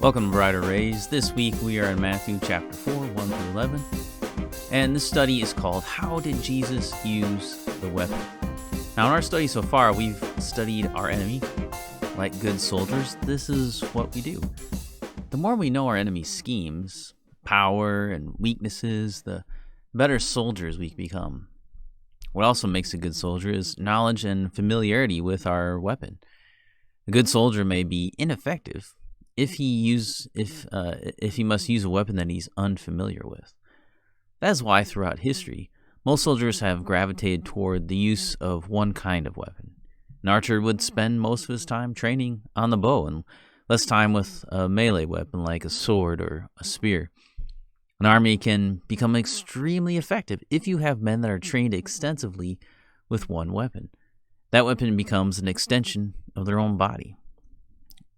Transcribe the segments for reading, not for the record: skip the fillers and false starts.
Welcome to Brighter Rays. This week we are in Matthew chapter 4, 1 through 11. And this study is called, How Did Jesus Use the Weapon? Now in our study so far, we've studied our enemy. Like good soldiers, this is what we do. The more we know our enemy's schemes, power, and weaknesses, the better soldiers we become. What also makes a good soldier is knowledge and familiarity with our weapon. A good soldier may be ineffective if he must use a weapon that he's unfamiliar with. That's why throughout history, most soldiers have gravitated toward the use of one kind of weapon. An archer would spend most of his time training on the bow and less time with a melee weapon like a sword or a spear. An army can become extremely effective if you have men that are trained extensively with one weapon. That weapon becomes an extension of their own body.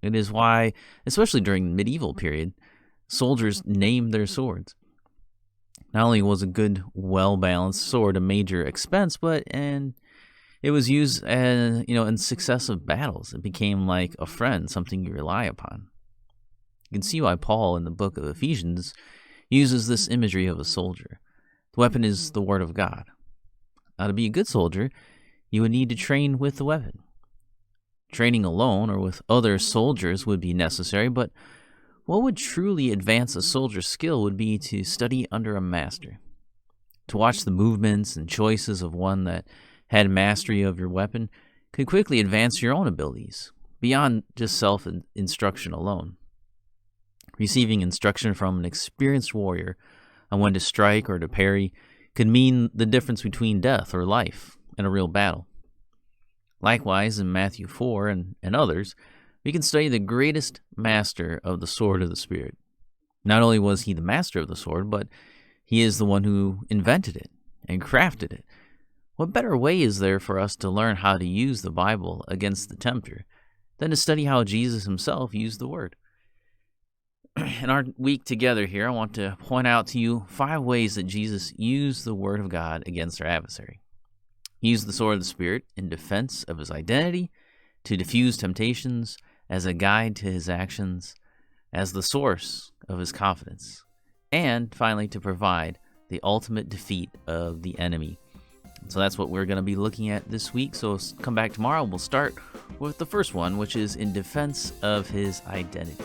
It is why, especially during the medieval period, soldiers named their swords. Not only was a good, well-balanced sword a major expense, but it was used in successive battles. It became like a friend, something you rely upon. You can see why Paul in the book of Ephesians uses this imagery of a soldier. The weapon is the word of God. Now, to be a good soldier, you would need to train with the weapon. Training alone or with other soldiers would be necessary, but what would truly advance a soldier's skill would be to study under a master. To watch the movements and choices of one that had mastery of your weapon could quickly advance your own abilities, beyond just self-instruction alone. Receiving instruction from an experienced warrior on when to strike or to parry could mean the difference between death or life in a real battle. Likewise, in Matthew 4 and others, we can study the greatest master of the sword of the Spirit. Not only was he the master of the sword, but he is the one who invented it and crafted it. What better way is there for us to learn how to use the Bible against the tempter than to study how Jesus himself used the word? In our week together here, I want to point out to you 5 ways that Jesus used the word of God against our adversary. He used the sword of the Spirit in defense of his identity, to diffuse temptations, as a guide to his actions, as the source of his confidence, and finally to provide the ultimate defeat of the enemy. So that's what we're going to be looking at this week. So come back tomorrow. We'll start with the first one, which is in defense of his identity.